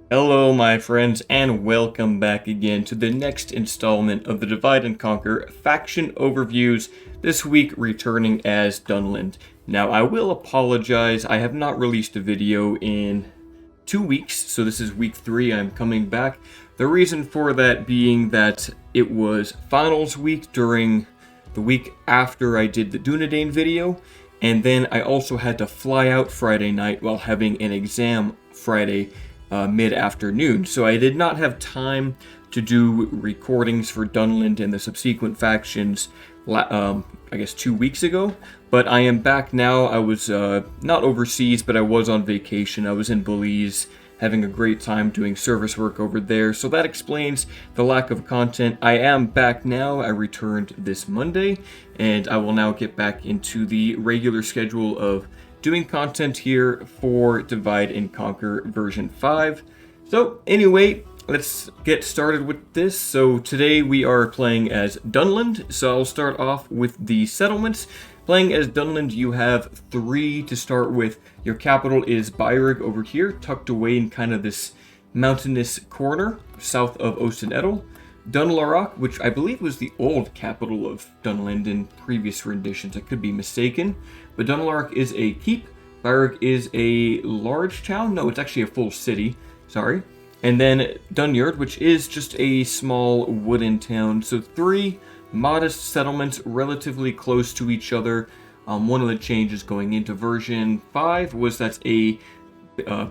Hello, my friends, and welcome back again to the next installment of the Divide and Conquer faction overviews, this week returning as Dunland. Now, I will apologize, I have not released a video in 2 weeks, so this is week 3, I'm coming back. The reason for that being that it was finals week during the week after I did the Dunedain video, and then I also had to fly out Friday night while having an exam Friday mid-afternoon, so I did not have time to do recordings for Dunland and the subsequent factions, I guess 2 weeks ago, but I am back now. I was not overseas, but I was on vacation. I was in Belize, having a great time doing service work over there, so that explains the lack of content. I am back now. I returned this Monday, and I will now get back into the regular schedule of doing content here for Divide and Conquer version 5. So anyway, let's get started with this. So today we are playing as Dunland, so I'll start off with the settlements. Playing as Dunland, you have 3 to start with. Your capital is Barracks over here, tucked away in kind of this mountainous corner south of Osten-Edel. Dunland, which I believe was the old capital of Dunland in previous renditions, I could be mistaken, but Dunland is a keep. Barracks is a large town. No, it's actually a full city. Sorry. And then Dunland, which is just a small wooden town. So 3 modest settlements relatively close to each other. One of the changes going into version 5 was that a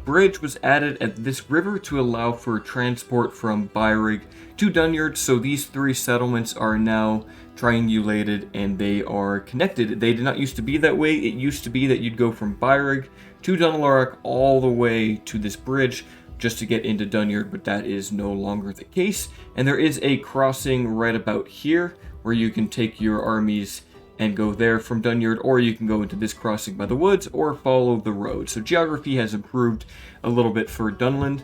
bridge was added at this river to allow for transport from Barracks to Dunland. So these 3 settlements are now triangulated and they are connected. They did not used to be that way. It used to be that you'd go from Barracks to Dunland all the way to this bridge just to get into Dunland, but that is no longer the case. And there is a crossing right about here where you can take your armies and go there from Dunland, or you can go into this crossing by the woods or follow the road. So geography has improved a little bit for Dunland.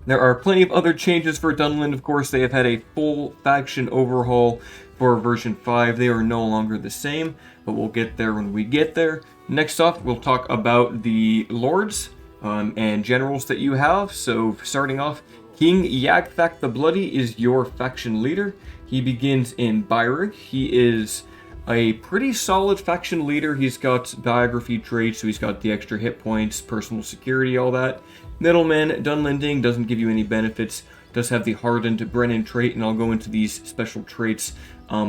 There are plenty of other changes for Dunland. Of course, they have had a full faction overhaul for version 5. They are no longer the same, but we'll get there when we get there. Next off, we'll talk about the lords and generals that you have. So starting off, King Yagthak the Bloody is your faction leader. He begins in Barracks. He is a pretty solid faction leader. He's got biography traits, so he's got the extra hit points, personal security, all that. Middleman, Dunlanding, doesn't give you any benefits, does have the hardened Brennan trait, and I'll go into these special traits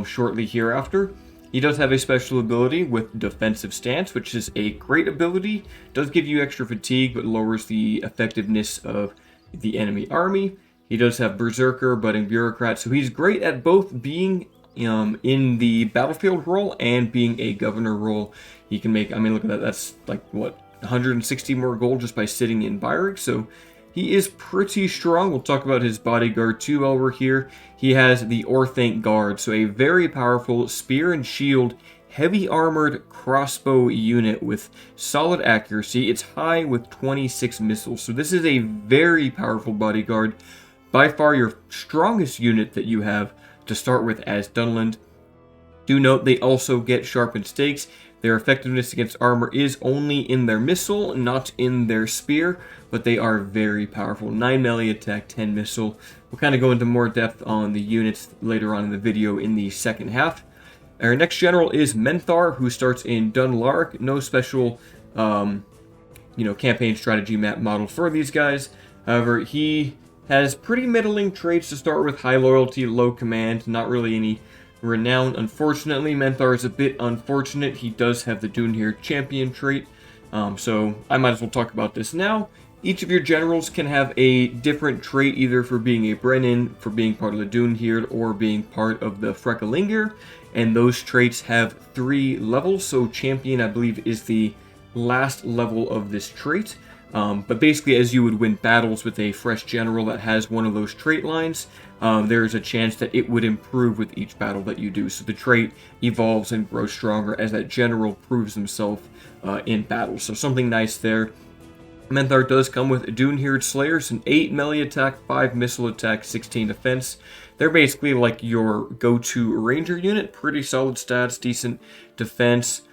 shortly hereafter. He does have a special ability with defensive stance, which is a great ability. Does give you extra fatigue, but lowers the effectiveness of the enemy army. He does have Berserker, Budding Bureaucrat, so he's great at both being in the battlefield role and being a governor role. He can make, I mean, look at that, that's like, what, 160 more gold just by sitting in Barracks, so he is pretty strong. We'll talk about his bodyguard too while we're here. He has the Orthanc Guard, so a very powerful spear and shield, heavy armored crossbow unit with solid accuracy. It's high with 26 missiles, so this is a very powerful bodyguard. By far your strongest unit that you have to start with as Dunland. Do note they also get sharpened stakes. Their effectiveness against armor is only in their missile, not in their spear, but they are very powerful. 9 melee attack, 10 missile. We'll kind of go into more depth on the units later on in the video in the second half. Our next general is Menthar, who starts in Dunland. No special, campaign strategy map model for these guys. However, he has pretty middling traits to start with: high loyalty, low command, not really any renown. Unfortunately, Menthar is a bit unfortunate. He does have the Duneherd champion trait, so I might as well talk about this now. Each of your generals can have a different trait, either for being a Brennan, for being part of the Duneherd, or being part of the Freckelinger, and those traits have 3 levels, so champion, I believe, is the last level of this trait. But basically, as you would win battles with a fresh general that has one of those trait lines, there is a chance that it would improve with each battle that you do. So the trait evolves and grows stronger as that general proves himself in battle. So something nice there. Menthar does come with Duneherd Slayers, an 8 melee attack, 5 missile attack, 16 defense. They're basically like your go-to ranger unit. Pretty solid stats, decent defense.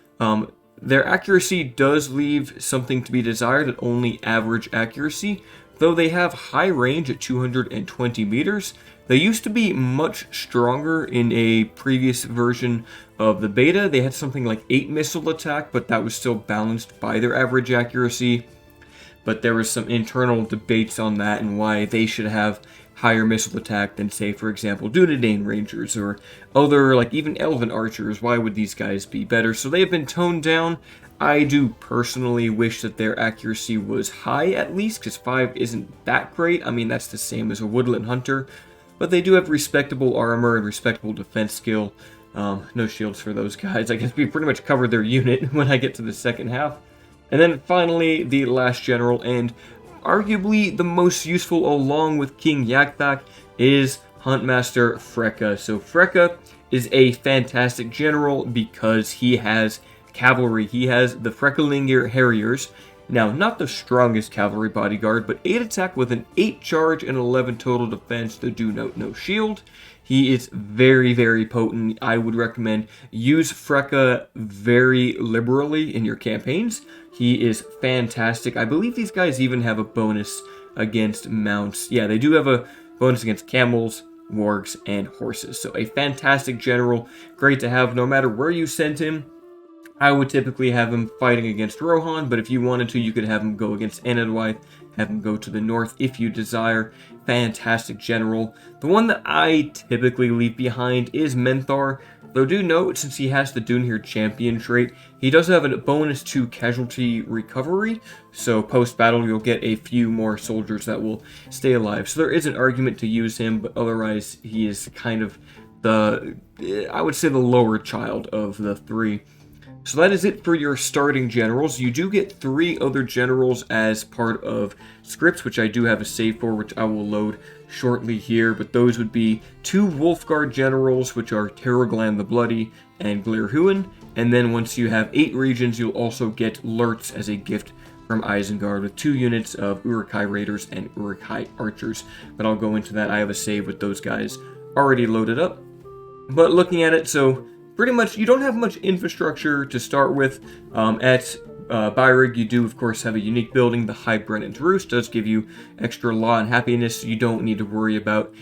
Their accuracy does leave something to be desired at only average accuracy. Though they have high range at 220 meters, they used to be much stronger in a previous version of the beta. They had something like 8 missile attack, but that was still balanced by their average accuracy. But there was some internal debates on that and why they should have higher missile attack than, say, for example, Dunedain Rangers or other, like even Elven Archers. Why would these guys be better? So they have been toned down. I do personally wish that their accuracy was high at least, because 5 isn't that great. I mean, that's the same as a Woodland Hunter. But they do have respectable armor and respectable defense skill. No shields for those guys. I guess we pretty much covered their unit when I get to the second half. And then finally, the last general, and arguably the most useful along with King Yagthak, is Huntmaster Freka. So Freka is a fantastic general because he has cavalry. He has the Frekelingir Harriers. Now, not the strongest cavalry bodyguard, but 8 attack with an 8 charge and 11 total defense, though do note no shield. He is very, very potent. I would recommend use Freka very liberally in your campaigns. He is fantastic. I believe these guys even have a bonus against mounts. Yeah, they do have a bonus against camels, wargs, and horses. So a fantastic general. Great to have no matter where you send him. I would typically have him fighting against Rohan, but if you wanted to, you could have him go against Anadwaith, have him go to the north if you desire. Fantastic general. The one that I typically leave behind is Menthar, though do note, since he has the Dunhir champion trait, he does have a bonus to casualty recovery, so post-battle you'll get a few more soldiers that will stay alive. So there is an argument to use him, but otherwise he is kind of the, I would say, the lower child of the 3. So that is it for your starting generals. You do get 3 other generals as part of scripts, which I do have a save for, which I will load shortly here. But those would be 2 Wolfguard generals, which are Terraglan the Bloody and Glirhuin. And then once you have 8 regions, you'll also get Lurtz as a gift from Isengard with 2 units of Uruk-hai Raiders and Uruk-hai Archers. But I'll go into that. I have a save with those guys already loaded up. But looking at it, so pretty much, you don't have much infrastructure to start with. At Byrig, you do, of course, have a unique building. The High Brennan's Roost does give you extra law and happiness, so you don't need to worry about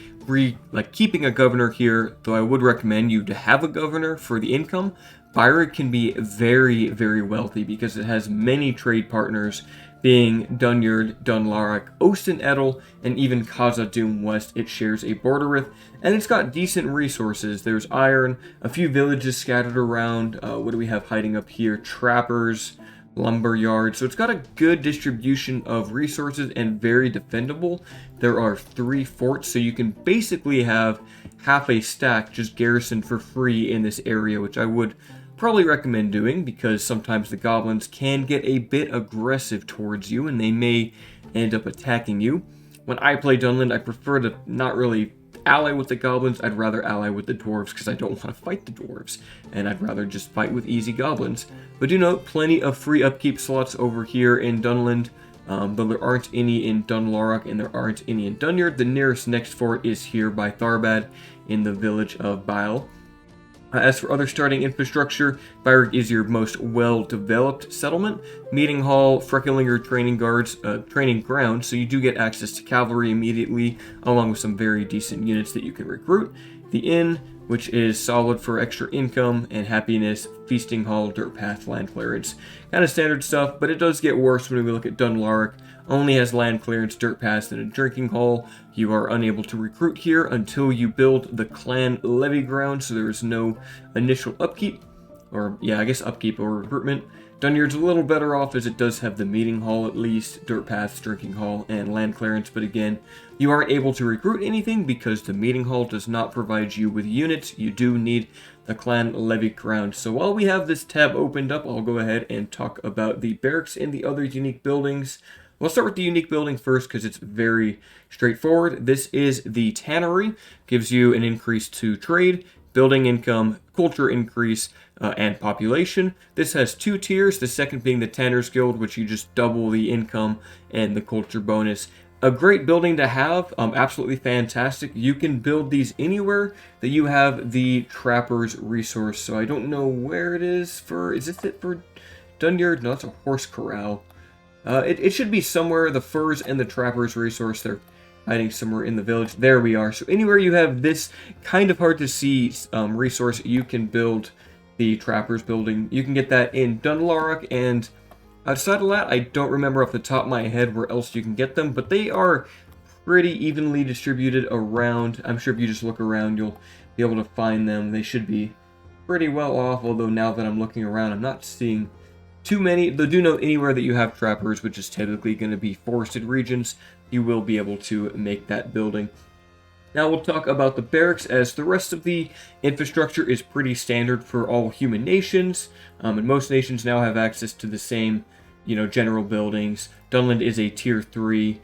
keeping a governor here, though I would recommend you to have a governor for the income. Byrig can be very, very wealthy because it has many trade partners, being Dunyard, Dunlarak, Osten Edel, and even Khazad-dûm West it shares a border with. And it's got decent resources. There's iron, a few villages scattered around. What do we have hiding up here? Trappers, lumber yards. So it's got a good distribution of resources and very defendable. There are 3 forts, so you can basically have half a stack just garrisoned for free in this area, which I would probably recommend doing because sometimes the goblins can get a bit aggressive towards you and they may end up attacking you. When I play Dunland, I prefer to not really ally with the goblins. I'd rather ally with the dwarves because I don't want to fight the dwarves, and I'd rather just fight with easy goblins. But do note, plenty of free upkeep slots over here in Dunland, though there aren't any in Dunlarak and there aren't any in Dunyard. The nearest next fort is here by Tharbad in the village of Bile. As for other starting infrastructure, Byrig is your most well-developed settlement. Meeting Hall, Frekelingir training ground, so you do get access to cavalry immediately, along with some very decent units that you can recruit. The inn, which is solid for extra income and happiness. Feasting Hall, Dirt Path, Land Clearance. Kind of standard stuff, but it does get worse when we look at Dunlarak. Only has land clearance, dirt paths, and a drinking hall. You are unable to recruit here until you build the clan levy ground, so there is no initial upkeep, or yeah, I guess upkeep or recruitment. Dunyard's a little better off as it does have the meeting hall at least, dirt paths, drinking hall, and land clearance, but again, you aren't able to recruit anything because the meeting hall does not provide you with units. You do need the clan levy ground. So while we have this tab opened up, I'll go ahead and talk about the barracks and the other unique buildings. We'll start with the unique building first because it's very straightforward. This is the Tannery. Gives you an increase to trade, building income, culture increase, and population. This has 2 tiers, the second being the Tanner's Guild, which you just double the income and the culture bonus. A great building to have, absolutely fantastic. You can build these anywhere that you have the Trapper's resource. So I don't know where it is for, is this it for Dunyard? No, it's a horse corral. It should be somewhere. The furs and the trappers resource, they're hiding somewhere in the village. There we are. So anywhere you have this kind of hard to see resource, you can build the trappers building. You can get that in Dunland, and outside of that, I don't remember off the top of my head where else you can get them, but they are pretty evenly distributed around. I'm sure if you just look around, you'll be able to find them. They should be pretty well off, although now that I'm looking around, I'm not seeing too many. Though do know anywhere that you have trappers, which is typically going to be forested regions, you will be able to make that building. Now we'll talk about the barracks, as the rest of the infrastructure is pretty standard for all human nations, and most nations now have access to the same, general buildings. Dunland is a tier 3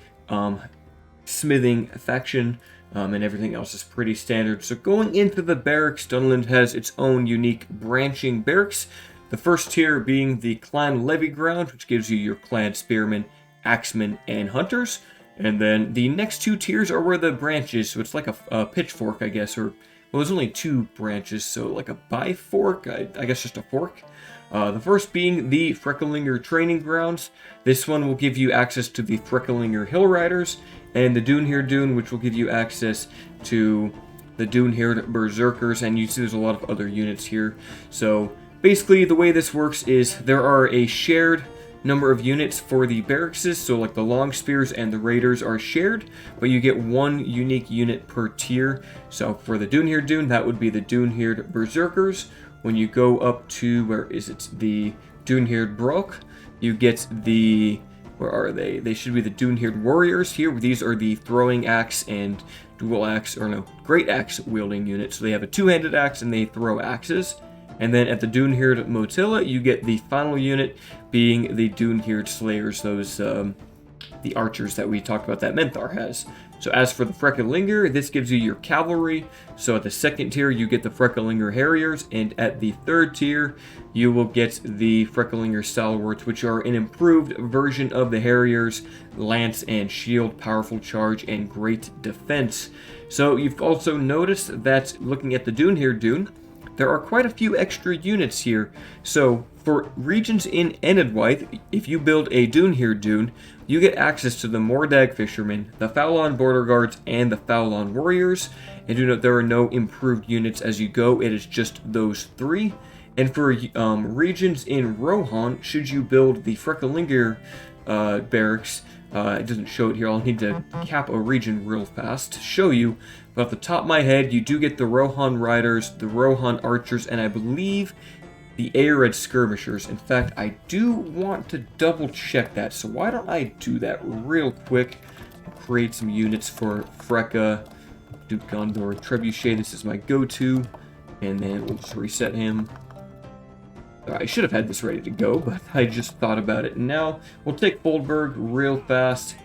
smithing faction, and everything else is pretty standard. So going into the barracks, Dunland has its own unique branching barracks. The first tier being the clan levy ground, which gives you your clan spearmen, axemen, and hunters. And then the next 2 tiers are where the branches, so it's like a pitchfork, I guess, or, well, there's only 2 branches, so like a bifork, I guess just a fork. The first being the Frecklinger training grounds. This one will give you access to the Frecklinger Hill Riders, and the Duneherd Dune, which will give you access to the Duneherd Berserkers, and you see there's a lot of other units here. So basically the way this works is there are a shared number of units for the barracks, so like the long spears and the raiders are shared, but you get 1 unique unit per tier. So for the Duneherd Dune, that would be the Duneherd Berserkers. When you go up to, where is it, the Duneherd Brock, you get the, where are they? They should be the Duneherd Warriors here. These are the throwing axe and dual axe, or no, great axe wielding units. So they have a 2-handed axe and they throw axes. And then at the Duneherd Motilla, you get the final unit being the Duneherd Slayers, those the archers that we talked about that Menthar has. So as for the Frecklinger, this gives you your cavalry. So at the 2nd tier, you get the Frecklinger Harriers, and at the 3rd tier, you will get the Frecklinger Stalwarts, which are an improved version of the Harriers, lance and shield, powerful charge, and great defense. So you've also noticed that looking at the Duneherd Dune, there are quite a few extra units here. So for regions in Enedwythe, if you build a Duneherd Dune, you get access to the Mordag Fishermen, the Fallon Border Guards, and the Fallon Warriors. And do note there are no improved units as you go, it is just those 3. And for regions in Rohan, should you build the Frecklinger barracks, it doesn't show it here, I'll need to cap a region real fast to show you. But off the top of my head, you do get the Rohan Riders, the Rohan Archers, and I believe the Aerid Skirmishers. In fact, I do want to double check that, so why don't I do that real quick? Create some units for Frecka, Duke Gondor, Trebuchet, this is my go-to, and then we'll just reset him. I should have had this ready to go, but I just thought about it now. We'll take Foldberg real fast.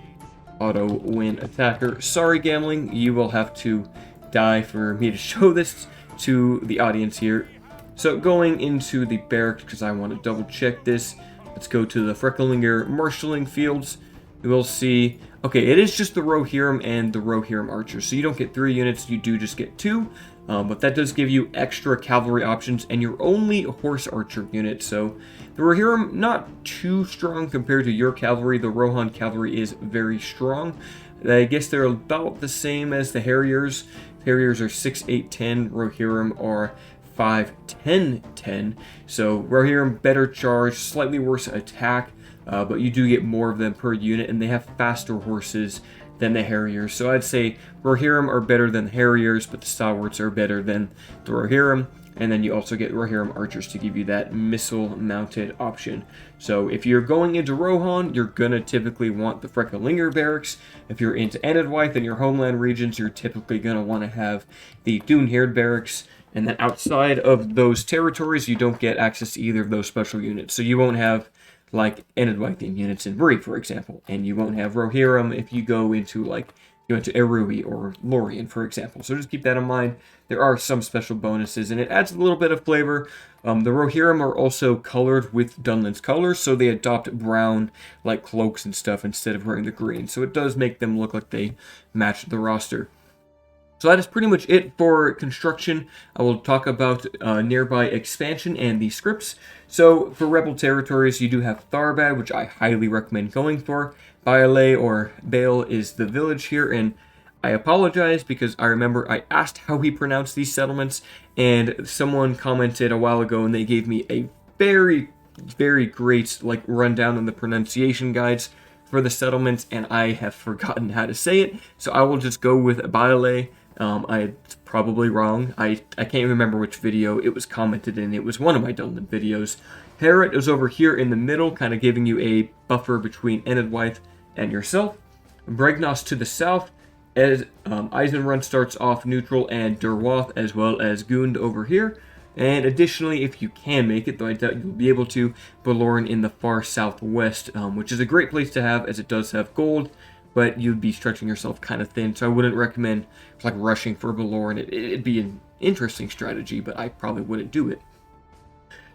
Auto win attacker. Sorry, Gambling, you will have to die for me to show this to the audience here. So going into the barracks, because I want to double check this, let's go to the Frecklinger marshalling fields. We will see, okay, it is just the Rohirrim and the Rohirrim archers, so you don't get 3 units, you do just get 2. But that does give you extra cavalry options and your only horse archer unit. So the Rohirrim, not too strong compared to your cavalry. The Rohan cavalry is very strong. I guess they're about the same as the Harriers. Harriers are 6, 8, 10. Rohirrim are 5, 10, 10. So Rohirrim, better charge, slightly worse attack, but you do get more of them per unit, and they have faster horses than the Harriers. So I'd say Rohirrim are better than the Harriers, but the Stalwarts are better than the Rohirrim. And then you also get Rohirrim Archers to give you that missile-mounted option. So if you're going into Rohan, you're going to typically want the Frecklinger Barracks. If you're into Enedwythe and your homeland regions, you're typically going to want to have the Duneherd Barracks. And then outside of those territories, you don't get access to either of those special units. So you won't have like Enedwythian units in Bree, for example, and you won't have Rohirrim if you go into like you went to Erui or Lorien, for example. So just keep that in mind. There are some special bonuses, and it adds a little bit of flavor. The Rohirrim are also colored with Dunland's colors, so they adopt brown like cloaks and stuff instead of wearing the green. So it does make them look like they match the roster. So that is pretty much it for construction. I will talk about nearby expansion and the scripts. So for Rebel territories, you do have Tharbad, which I highly recommend going for. Baile or Bale is the village here, and I apologize because I remember I asked how he pronounced these settlements, and someone commented a while ago and they gave me a very, very great rundown on the pronunciation guides for the settlements, and I have forgotten how to say it, so I will just go with Baile. I'm probably wrong. I can't remember which video it was commented in. It was one of my Dunland videos. Herat is over here in the middle, kind of giving you a buffer between Enedwythe and yourself. Bregnos to the south, as Eisenrun starts off neutral, and Derwath as well as Gund over here. And additionally, if you can make it, though I doubt you'll be able to, Belorn in the far southwest, which is a great place to have as it does have gold, but you'd be stretching yourself kind of thin, so I wouldn't recommend rushing for Belorn. It'd be an interesting strategy, but I probably wouldn't do it.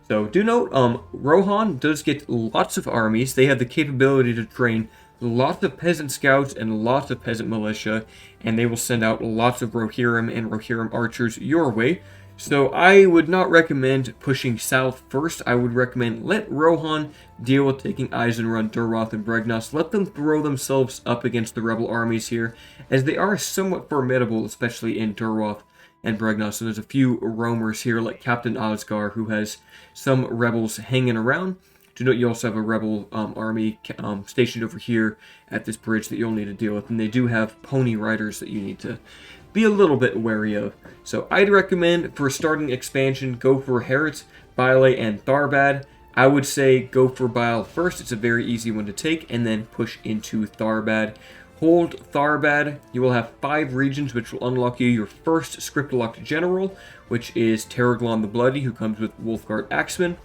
So do note, Rohan does get lots of armies. They have the capability to train lots of peasant scouts and lots of peasant militia, and they will send out lots of Rohirrim and Rohirrim archers your way. So I would not recommend pushing south first. I would recommend let Rohan deal with taking Eisenrun, Derwath, and Bregnos. Let them throw themselves up against the rebel armies here, as they are somewhat formidable, especially in Derwath and Bregnos. And there's a few roamers here, like Captain Osgar, who has some rebels hanging around. Do note you also have a rebel army stationed over here at this bridge that you'll need to deal with, and they do have pony riders that you need to be a little bit wary of. So I'd recommend for starting expansion, go for Herat, Baile, and Tharbad. I would say go for Baile first. It's a very easy one to take, and then push into Tharbad. Hold Tharbad. You will have 5 regions, which will unlock you your first script-locked general, which is Terraglon the Bloody, who comes with Wolfguard Axeman.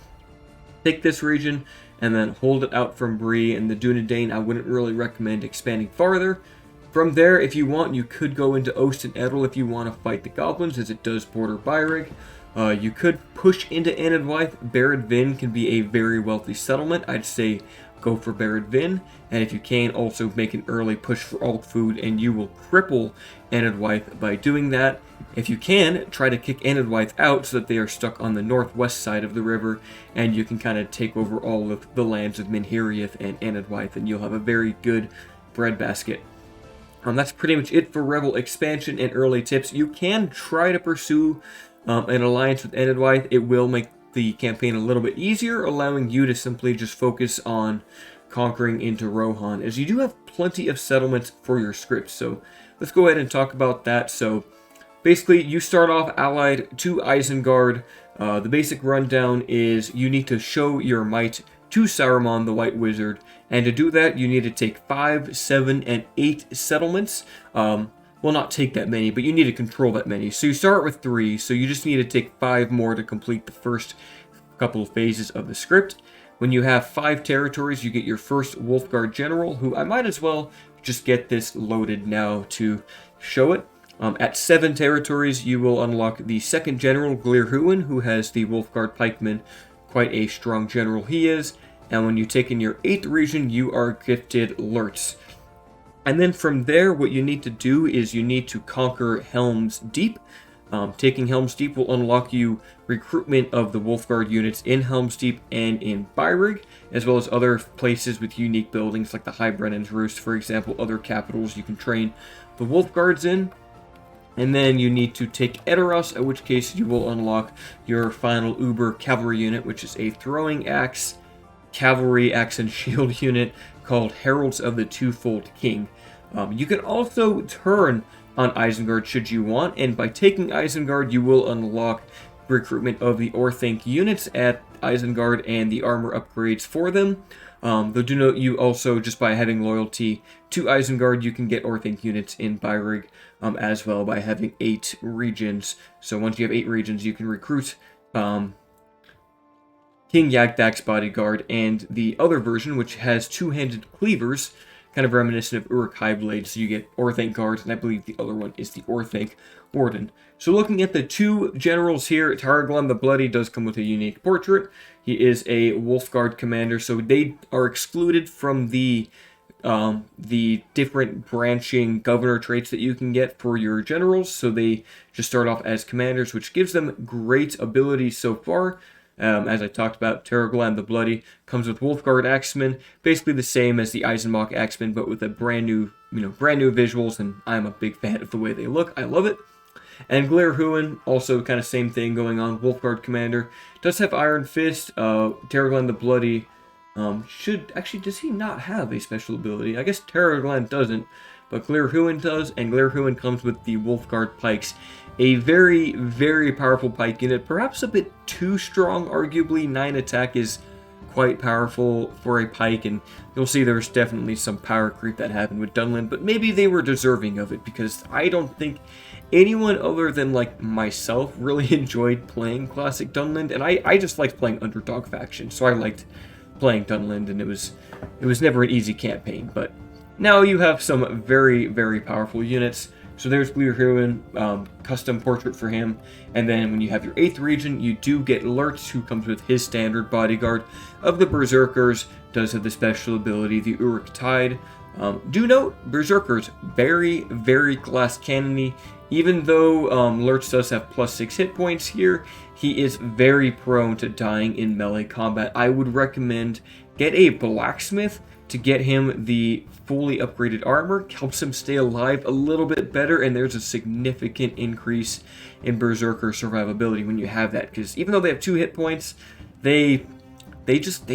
Take this region, and then hold it out from Bree and the Dunedain. I wouldn't really recommend expanding farther. From there, if you want, you could go into Ost and Edel if you want to fight the goblins, as it does border Byreg. You could push into Enedwythe. Barad Vin can be a very wealthy settlement. I'd say go for Barad Vin, and if you can, also make an early push for alt food, and you will cripple Enedwythe by doing that. If you can, try to kick Enedwythe out so that they are stuck on the northwest side of the river, and you can kind of take over all of the lands of Minhiriath and Enedwythe, and you'll have a very good breadbasket. That's pretty much it for Rebel expansion and early tips. You can try to pursue an alliance with Enedwythe. It will make the campaign a little bit easier, allowing you to simply just focus on conquering into Rohan, as you do have plenty of settlements for your scripts. So let's go ahead and talk about that. So basically, you start off allied to Isengard. The basic rundown is you need to show your might to Saruman the White Wizard, and to do that you need to take 5, 7, and 8 settlements. Well, not take that many, but you need to control that many. So you start with 3, so you just need to take 5 more to complete the first couple of phases of the script. When you have 5 territories, you get your first Wolfguard General, who I might as well just get this loaded now to show it. At 7 territories, you will unlock the second General, Glirhuin, who has the Wolfguard Pikeman. Quite a strong general he is. And when you take in your 8th region, you are gifted Lurtz. And then from there, what you need to do is you need to conquer Helm's Deep. Taking Helm's Deep will unlock you recruitment of the Wolfguard units in Helm's Deep and in Byreg, as well as other places with unique buildings like the High Brennan's Roost, for example, other capitals you can train the Wolfguards in. And then you need to take Edoras, in which case you will unlock your final Uber Cavalry unit, which is a throwing axe, cavalry, axe, and shield unit called Heralds of the Twofold King. You can also turn on Isengard should you want, and by taking Isengard, you will unlock recruitment of the Orthanc units at Isengard and the armor upgrades for them. Though do note you also, just by having loyalty to Isengard, you can get Orthanc units in Byreg as well by having 8 regions. So once you have 8 regions, you can recruit King Yagdak's bodyguard, and the other version, which has 2-handed cleavers, kind of reminiscent of Uruk-hai blades. So you get Orthanc guards, and I believe the other one is the Orthanc warden. So looking at the 2 generals here, Tarraglon the Bloody does come with a unique portrait. He is a Wolfguard commander, so they are excluded from the the different branching governor traits that you can get for your generals. So they just start off as commanders, which gives them great abilities so far. As I talked about, Terragland the Bloody comes with Wolfguard Axemen, basically the same as the Eisenbach Axemen, but with a brand new visuals, and I'm a big fan of the way they look. I love it. And Glirhuin, also kind of same thing going on. Wolfguard Commander does have Iron Fist. Terragland the Bloody does he not have a special ability? I guess Terragland doesn't, but Glirhuin does, and Glirhuin comes with the Wolfguard Pikes. A very, very powerful pike unit, perhaps a bit too strong, arguably. 9 attack is quite powerful for a pike, and you'll see there's definitely some power creep that happened with Dunland, but maybe they were deserving of it, because I don't think anyone other than, like, myself really enjoyed playing Classic Dunland, and I just liked playing Underdog Faction, so I liked playing Dunland, and it was never an easy campaign, but now you have some very, very powerful units. So there's Glirhuin, custom portrait for him, and then when you have your 8th region, you do get Lurtz, who comes with his standard bodyguard of the Berserkers, does have the special ability, the Uruk Tide. Do note, Berserkers, very, very glass cannony. Even though Lurtz does have +6 hit points here, he is very prone to dying in melee combat. I would recommend get a blacksmith to get him the fully upgraded armor. Helps him stay alive a little bit better, and there's a significant increase in Berserker survivability when you have that, because even though they have 2 hit points, they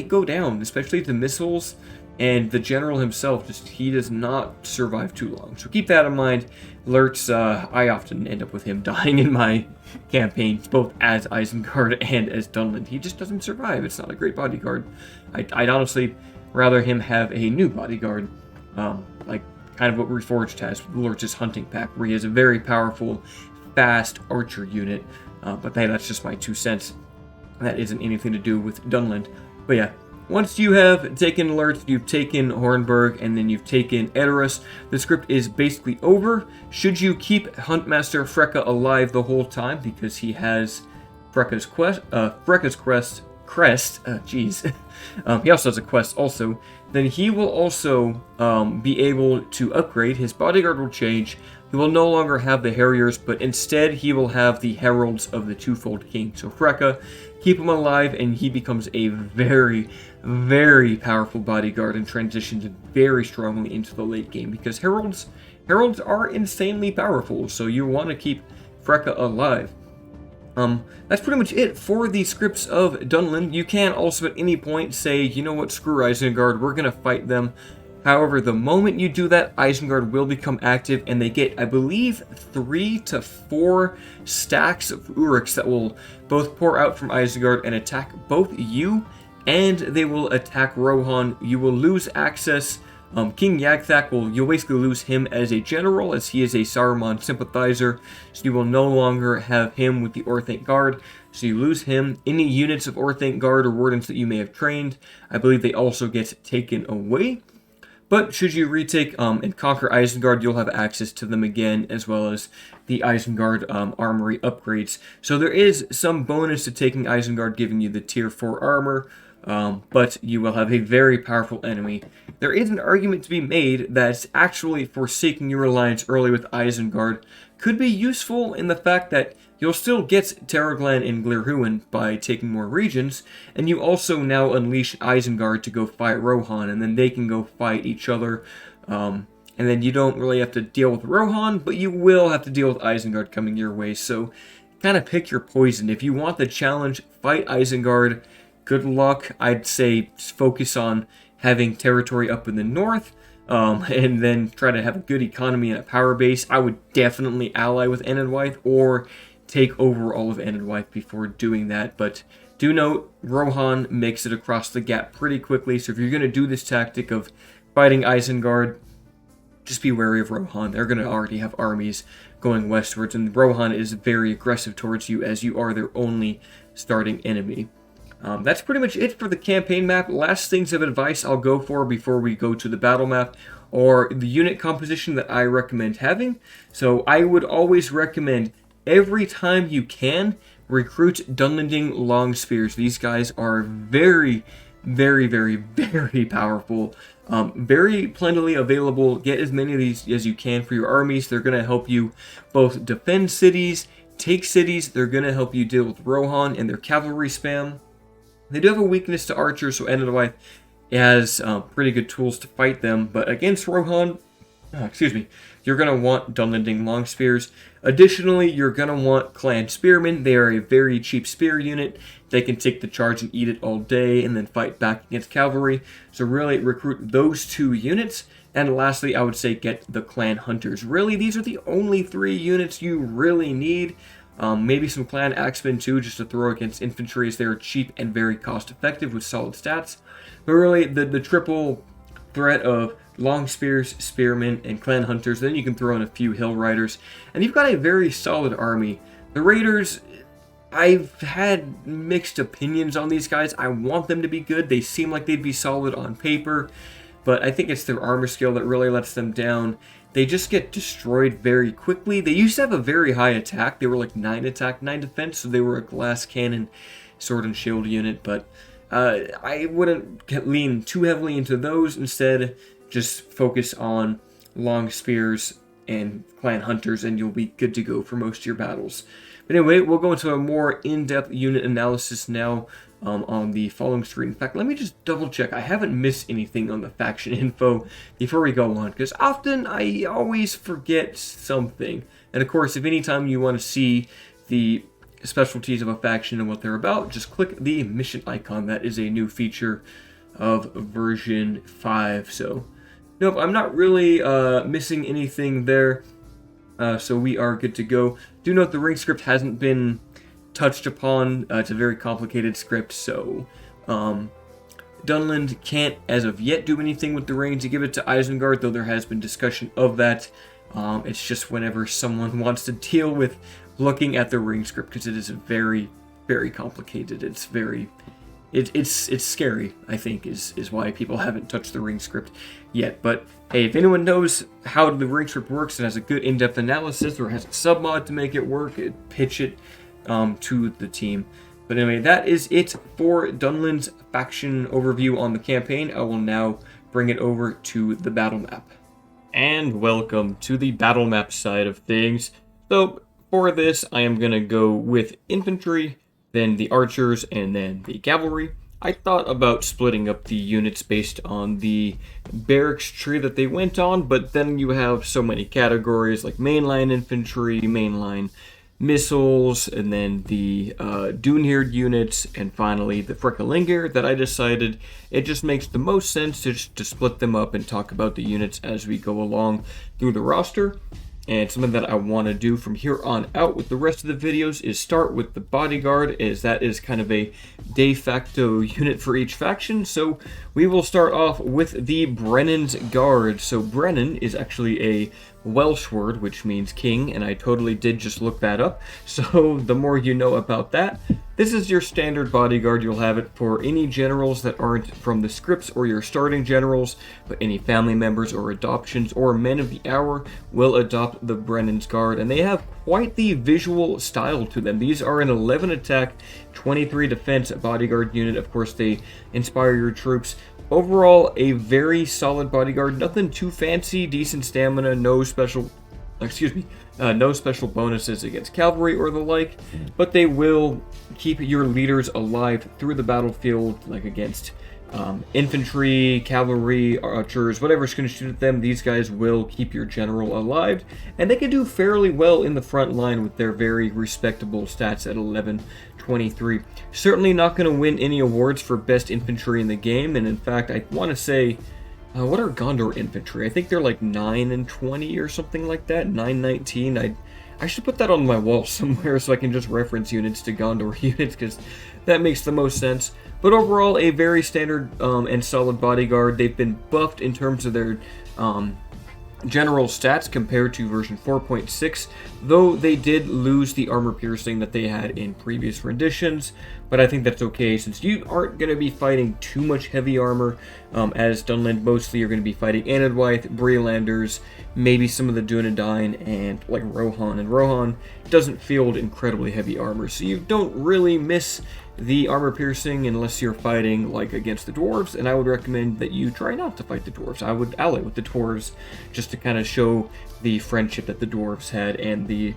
go down, especially the missiles, and the general himself, he does not survive too long. So keep that in mind. Lurtz, I often end up with him dying in my campaigns, both as Isengard and as Dunland. He just doesn't survive. It's not a great bodyguard. I'd honestly rather him have a new bodyguard, like kind of what Reforged has with Lurtz's Hunting Pack, where he has a very powerful, fast archer unit. But that's just my 2 cents. That isn't anything to do with Dunland. But yeah, once you have taken Lurtz, you've taken Hornburg, and then you've taken Edoras, the script is basically over. Should you keep Huntmaster Freka alive the whole time, because he has Freka's crest, he also has a quest also, then he will also be able to upgrade. His bodyguard will change. He will no longer have the Harriers, but instead he will have the Heralds of the Twofold King. So Freka, keep him alive, and he becomes a very, very powerful bodyguard and transitions very strongly into the late game, because Heralds are insanely powerful, so you want to keep Freka alive. That's pretty much it for the scripts of Dunland. You can also at any point say, you know what, screw Isengard, we're going to fight them. However, the moment you do that, Isengard will become active, and they get, I believe, 3 to 4 stacks of Uruks that will both pour out from Isengard and attack both you, and they will attack Rohan. You will lose access. King Yagthak, you'll basically lose him as a general, as he is a Saruman sympathizer, so you will no longer have him with the Orthanc Guard, so you lose him. Any units of Orthanc Guard or Wardens that you may have trained, I believe they also get taken away. But should you retake and conquer Isengard, you'll have access to them again, as well as the Isengard armory upgrades. So there is some bonus to taking Isengard, giving you the tier 4 armor, but you will have a very powerful enemy. There is an argument to be made that actually forsaking your alliance early with Isengard could be useful in the fact that you'll still get Terragland and Glirhuin by taking more regions, and you also now unleash Isengard to go fight Rohan, and then they can go fight each other, and then you don't really have to deal with Rohan, but you will have to deal with Isengard coming your way, so kind of pick your poison. If you want the challenge, fight Isengard. Good luck. I'd say focus on having territory up in the north, and then try to have a good economy and a power base. I would definitely ally with Enedwythe or take over all of Enedwythe before doing that, but do note, Rohan makes it across the gap pretty quickly, so if you're going to do this tactic of fighting Isengard, just be wary of Rohan. They're going to already have armies going westwards, and Rohan is very aggressive towards you, as you are their only starting enemy. That's pretty much it for the campaign map. Last things of advice I'll go for before we go to the battle map or the unit composition that I recommend having. So I would always recommend, every time you can, recruit Dunlanding Long Spears. These guys are very, very, very, very powerful. Very plentifully available. Get as many of these as you can for your armies. They're going to help you both defend cities, take cities. They're going to help you deal with Rohan and their cavalry spam. They do have a weakness to archers, so Enedwife has pretty good tools to fight them. But against Rohan, you're going to want Dunlanding long spears. Additionally, you're going to want clan spearmen. They are a very cheap spear unit. They can take the charge and eat it all day and then fight back against cavalry. So really recruit those 2 units. And lastly, I would say get the clan hunters. Really, these are the only 3 units you really need. Maybe some clan axemen too, just to throw against infantry, as they are cheap and very cost effective with solid stats. But really, the triple threat of long spears, spearmen, and clan hunters. Then you can throw in a few hill riders, and you've got a very solid army. The raiders, I've had mixed opinions on these guys. I want them to be good. They seem like they'd be solid on paper, but I think it's their armor skill that really lets them down. They just get destroyed very quickly. They used to have a very high attack. They were like 9 attack, 9 defense, so they were a glass cannon, sword and shield unit, but I wouldn't lean too heavily into those. Instead, just focus on long spears and clan hunters, and you'll be good to go for most of your battles. But anyway, we'll go into a more in-depth unit analysis now on the following screen. In fact, let me just double check. I haven't missed anything on the faction info before we go on, because often I always forget something. And of course, if anytime you want to see the specialties of a faction and what they're about, just click the mission icon. That is a new feature of version 5. So nope, I'm not really missing anything there, so we are good to go. Do note the ring script hasn't been touched upon. It's a very complicated script, so Dunland can't as of yet do anything with the rings to give it to Isengard, though there has been discussion of that. It's just whenever someone wants to deal with looking at the ring script, because it is very, very complicated. It's very... It's scary, I think, is why people haven't touched the ring script yet. But hey, if anyone knows how the ring script works and has a good in-depth analysis, or has a submod to make it work, pitch it to the team. But anyway, that is it for Dunland's faction overview on the campaign. I will now bring it over to the battle map. And welcome to the battle map side of things. So for this, I am going to go with infantry, then the archers, and then the cavalry. I thought about splitting up the units based on the barracks tree that they went on, but then you have so many categories like mainline infantry, mainline missiles, and then the Dunherd units, and finally the Freckelinger, that I decided it just makes the most sense to split them up and talk about the units as we go along through the roster. And something that I want to do from here on out with the rest of the videos is start with the bodyguard, as that is kind of a de facto unit for each faction. So we will start off with the Brennan's Guard. So Brennan is actually a Welsh word, which means king, and I totally did just look that up. So the more you know about that. This is your standard bodyguard. You'll have it for any generals that aren't from the scripts or your starting generals, but any family members or adoptions or men of the hour will adopt the Brennan's Guard, and they have quite the visual style to them. These are an 11 attack, 23 defense bodyguard unit. Of course, they inspire your troops. Overall, a very solid bodyguard. Nothing too fancy, decent stamina, no special bonuses against cavalry or the like, but they will keep your leaders alive through the battlefield, like against infantry, cavalry, archers, whatever's going to shoot at them. These guys will keep your general alive, and they can do fairly well in the front line with their very respectable stats at 11-23. Certainly not going to win any awards for best infantry in the game, and in fact, I want to say, what are Gondor infantry? I think they're like 9-20 or something like that. 9-19. I should put that on my wall somewhere so I can just reference units to Gondor units, because that makes the most sense. But overall, a very standard and solid bodyguard. They've been buffed in terms of their general stats compared to version 4.6, though they did lose the armor piercing that they had in previous renditions, but I think that's okay since you aren't going to be fighting too much heavy armor. As Dunland, mostly you're going to be fighting Anadwyth, Brelanders, maybe some of the Dunedain, and like Rohan, and Rohan doesn't field incredibly heavy armor, so you don't really miss the armor piercing unless you're fighting like against the dwarves, and I would recommend that you try not to fight the dwarves. I would ally with the dwarves just to kind of show the friendship that the dwarves had and the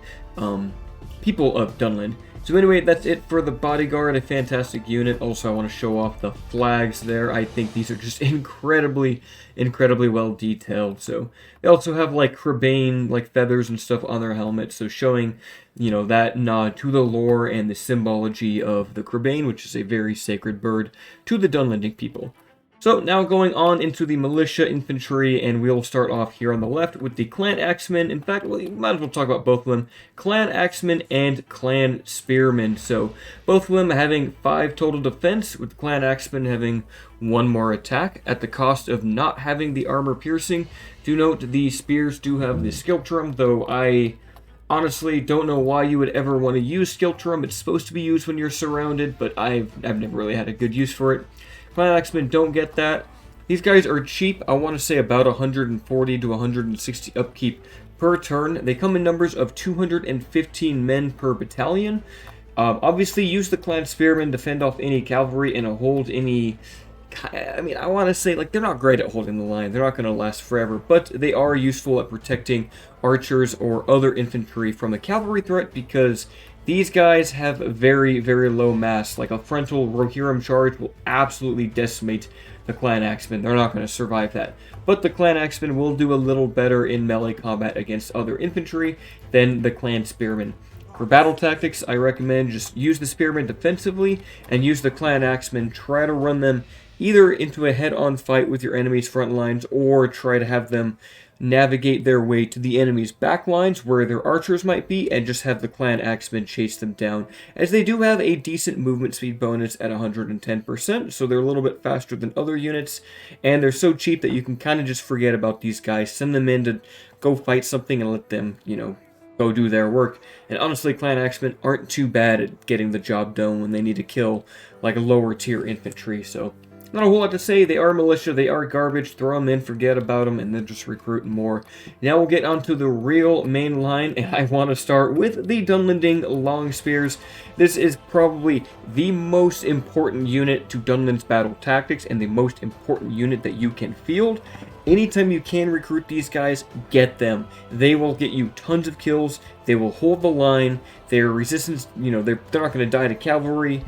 people of Dunland. So anyway, that's it for the bodyguard, a fantastic unit. Also, I want to show off the flags there. I think these are just incredibly well detailed. So they also have like Crabane, like feathers and stuff on their helmets, so showing, you know, that nod to the lore and the symbology of the Crabane, which is a very sacred bird to the Dunlanding people. So now going on into the militia infantry, and we'll start off here on the left with the clan axemen. In fact, we might as well talk about both of them. Clan axemen and clan spearmen. So both of them having 5 total defense, with the clan axemen having 1 more attack at the cost of not having the armor piercing. Do note the spears do have the skiltrum, though I honestly don't know why you would ever want to use skiltrum. It's supposed to be used when you're surrounded, but I've never really had a good use for it. Clan axemen don't get that. These guys are cheap. I want to say about 140 to 160 upkeep per turn. They come in numbers of 215 men per battalion. Obviously, use the clan spearmen to fend off any cavalry and hold any... I mean, I want to say, like, they're not great at holding the line. They're not going to last forever, but they are useful at protecting archers or other infantry from a cavalry threat, because these guys have very low mass. Like a frontal Rohirrim charge will absolutely decimate the clan axemen. They're not going to survive that. But the clan axemen will do a little better in melee combat against other infantry than the clan spearmen. For battle tactics, I recommend just use the spearmen defensively and use the clan axemen. Try to run them either into a head-on fight with your enemy's front lines, or try to have them navigate their way to the enemy's back lines where their archers might be, and just have the clan axemen chase them down, as they do have a decent movement speed bonus at 110%, so they're a little bit faster than other units, and they're so cheap that you can kind of just forget about these guys, send them in to go fight something and let them, you know, go do their work. And honestly, clan axemen aren't too bad at getting the job done when they need to kill like a lower tier infantry, so not a whole lot to say. They are militia, they are garbage, throw them in, forget about them, and then just recruit more. Now we'll get onto the real main line, and I want to start with the Dunlanding Long Spears. This is probably the most important unit to Dunland's battle tactics, and the most important unit that you can field. Anytime you can recruit these guys, get them. They will get you tons of kills, they will hold the line, their resistance, you know, they're not going to die to cavalry.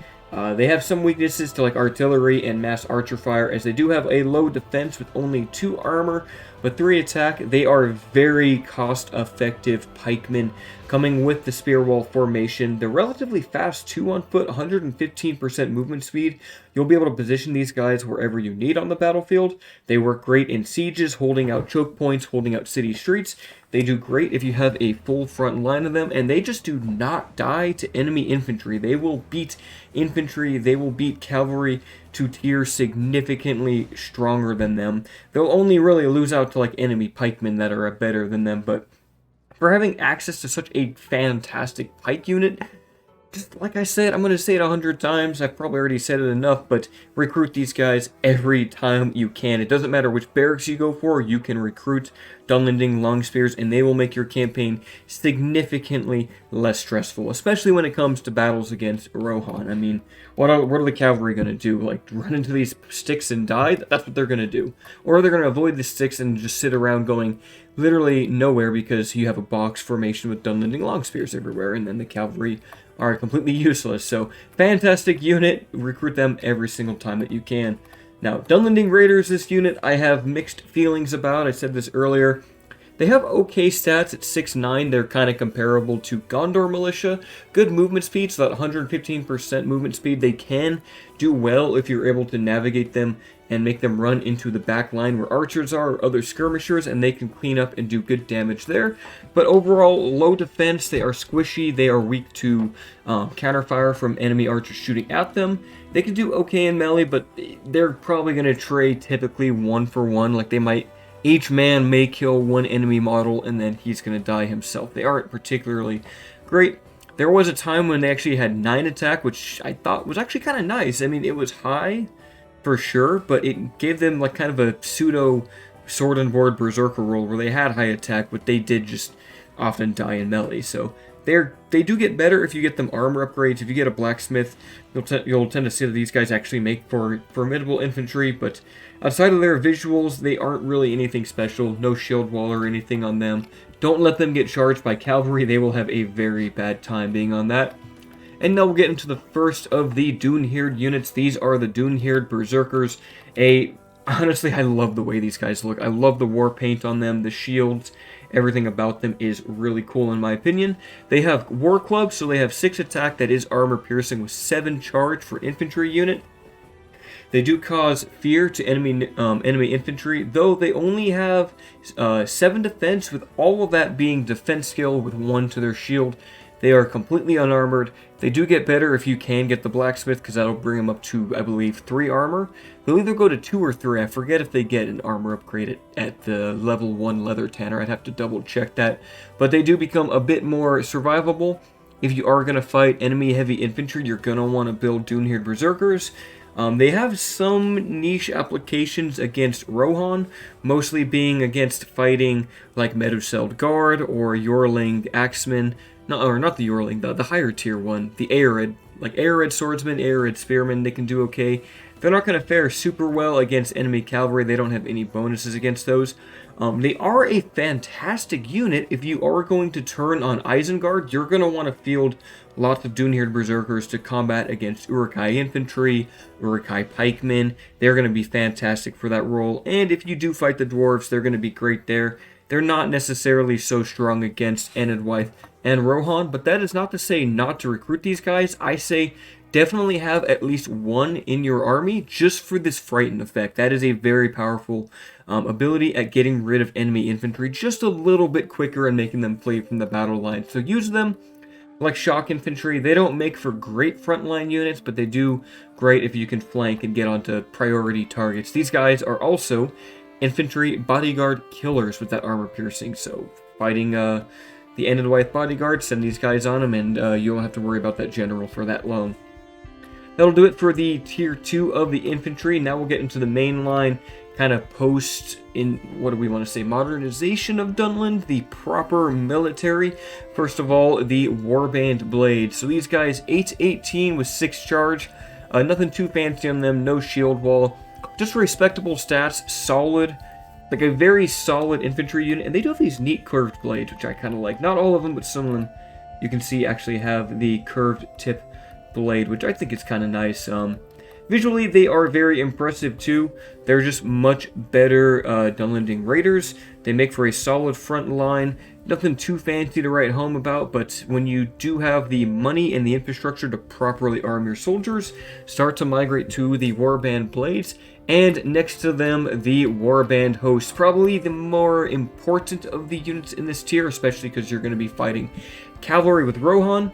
They have some weaknesses to like artillery and mass archer fire, as they do have a low defense with only 2 armor, but 3 attack. They are very cost-effective pikemen, coming with the spear wall formation. They're relatively fast too on foot, 115% movement speed. You'll be able to position these guys wherever you need on the battlefield. They work great in sieges, holding out choke points, holding out city streets. They do great if you have a full front line of them, and they just do not die to enemy infantry. They will beat infantry, they will beat cavalry to tiers significantly stronger than them. They'll only really lose out to like enemy pikemen that are better than them, but for having access to such a fantastic pike unit, just like I said, I'm going to say it 100 times, I've probably already said it enough, but recruit these guys every time you can. It doesn't matter which barracks you go for, you can recruit Dunlanding Long Spears, and they will make your campaign significantly less stressful, especially when it comes to battles against Rohan. I mean, what are the cavalry going to do? Like, run into these sticks and die? That's what they're going to do. Or they're going to avoid the sticks and just sit around going literally nowhere, because you have a box formation with Dunlanding Long Spears everywhere, and then the cavalry are completely useless. So, fantastic unit. Recruit them every single time that you can. Now, Dunlanding Raiders, this unit, I have mixed feelings about. I said this earlier. They have okay stats at 6'9". They're kind of comparable to Gondor Militia. Good movement speed, so that 115% movement speed. They can do well if you're able to navigate them and make them run into the back line where archers are or other skirmishers, and they can clean up and do good damage there. But overall, low defense, they are squishy, they are weak to counterfire from enemy archers shooting at them. They can do okay in melee, but they're probably going to trade typically 1 for 1, like they might... Each man may kill 1 enemy model, and then he's going to die himself. They aren't particularly great. There was a time when they actually had 9 attack, which I thought was actually kind of nice. I mean, it was high, for sure, but it gave them like kind of a pseudo sword and board berserker role where they had high attack, but they did just often die in melee. So They do get better if you get them armor upgrades. If you get a blacksmith, you'll tend to see that these guys actually make for formidable infantry, but outside of their visuals, they aren't really anything special. No shield wall or anything on them. Don't let them get charged by cavalry. They will have a very bad time being on that. And now we'll get into the first of the Dunland units. These are the Dunland Berserkers. Honestly, I love the way these guys look. I love the war paint on them, the shields, everything about them is really cool in my opinion. They have war clubs, so they have 6 attack that is armor piercing with 7 charge for infantry unit. They do cause fear to enemy infantry, though they only have 7 defense, with all of that being defense skill with 1 to their shield. They are completely unarmored. They do get better if you can get the blacksmith, because that'll bring them up to, I believe, 3 armor. They'll either go to 2 or 3. I forget if they get an armor upgrade at the level 1 leather tanner. I'd have to double check that. But they do become a bit more survivable. If you are going to fight enemy heavy infantry, you're going to want to build Dunland Berserkers. They have some niche applications against Rohan, mostly being against fighting like Meduseld Guard or Yorling Axemen. Not the Yorling, the higher tier one, the Arid, like Arid Swordsman, Arid Spearmen, they can do okay. They're not going to fare super well against enemy cavalry. They don't have any bonuses against those. They are a fantastic unit. If you are going to turn on Isengard, you're going to want to field lots of Dunland Berserkers to combat against Uruk-hai Infantry, Uruk-hai Pikemen. They're going to be fantastic for that role. And if you do fight the Dwarves, they're going to be great there. They're not necessarily so strong against Enedwythe and Rohan, but that is not to say not to recruit these guys. I say definitely have at least 1 in your army just for this Frighten effect. That is a very powerful ability at getting rid of enemy infantry just a little bit quicker and making them flee from the battle line. So use them like shock infantry. They don't make for great frontline units, but they do great if you can flank and get onto priority targets. These guys are also infantry bodyguard killers with that armor piercing, so fighting the Enedwythe bodyguard, send these guys on them, and you don't have to worry about that general for that long. That'll do it for the tier 2 of the infantry. Now we'll get into the main line, kind of what do we want to say, modernization of Dunland, the proper military. First of all, the Warband Blade. So these guys, 8-18 with 6 charge, nothing too fancy on them, no shield wall, just respectable stats, solid, like a very solid infantry unit. And they do have these neat curved blades, which I kind of like. Not all of them, but some of them you can see actually have the curved tip blade, which I think is kind of nice. Visually, they are very impressive too. They're just much better Dunlanding raiders. They make for a solid front line. Nothing too fancy to write home about, but when you do have the money and the infrastructure to properly arm your soldiers, start to migrate to the Warband Blades, and next to them, the Warband Host. Probably the more important of the units in this tier, especially because you're going to be fighting cavalry with Rohan.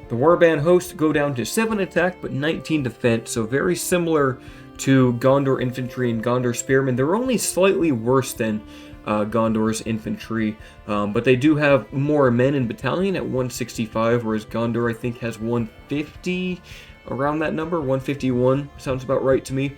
The Warband Host go down to 7 attack, but 19 defense, so very similar to Gondor Infantry and Gondor Spearmen. They're only slightly worse than Gondor's Infantry, but they do have more men in battalion at 165, whereas Gondor, I think, has 150, around that number, 151, sounds about right to me.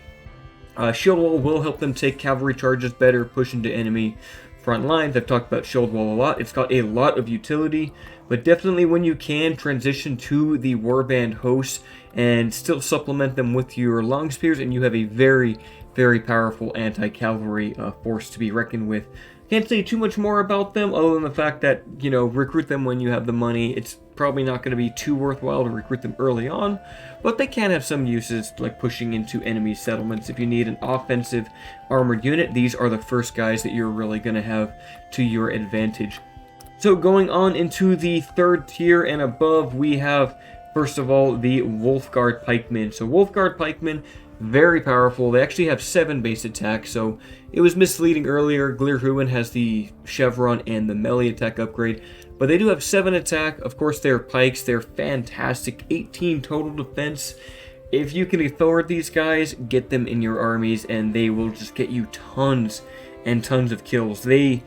Shield Wall will help them take cavalry charges better, push into enemy front lines. I've talked about Shield Wall a lot. It's got a lot of utility, but definitely when you can, transition to the Warband Hosts and still supplement them with your long spears, and you have a very, very powerful anti-cavalry force to be reckoned with. Can't say too much more about them other than the fact that, you know, recruit them when you have the money. It's probably not going to be too worthwhile to recruit them early on, but they can have some uses, like pushing into enemy settlements. If you need an offensive armored unit, these are the first guys that you're really going to have to your advantage. So going on into the 3rd tier and above, we have, first of all, the Wolfguard Pikemen. So Wolfguard Pikemen, very powerful. They actually have 7 base attack, so it was misleading earlier. Glirhuin has the Chevron and the melee attack upgrade, but they do have 7 attack. Of course, they're pikes. They're fantastic. 18 total defense. If you can afford these guys, get them in your armies, and they will just get you tons and tons of kills. They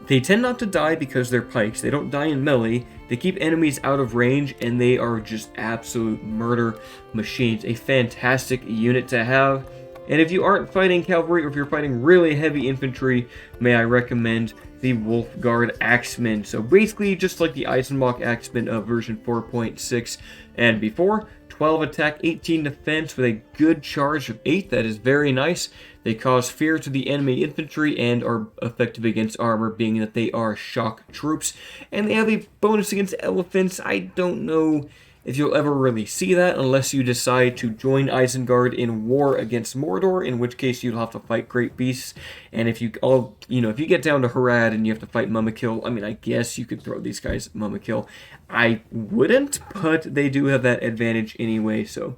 tend not to die because they're pikes. They don't die in melee. They keep enemies out of range, and they are just absolute murder machines. A fantastic unit to have. And if you aren't fighting cavalry, or if you're fighting really heavy infantry, may I recommend the Wolfguard Axemen. So basically just like the Eisenbach Axemen of version 4.6 and before. 12 attack, 18 defense with a good charge of 8. That is very nice. They cause fear to the enemy infantry and are effective against armor, being that they are shock troops. And they have a bonus against elephants. I don't know if you'll ever really see that unless you decide to join Isengard in war against Mordor, in which case you'll have to fight great beasts. And if you if you get down to Harad and you have to fight Mumakil, I mean, I guess you could throw these guys at Mumakil. I wouldn't, but they do have that advantage anyway, so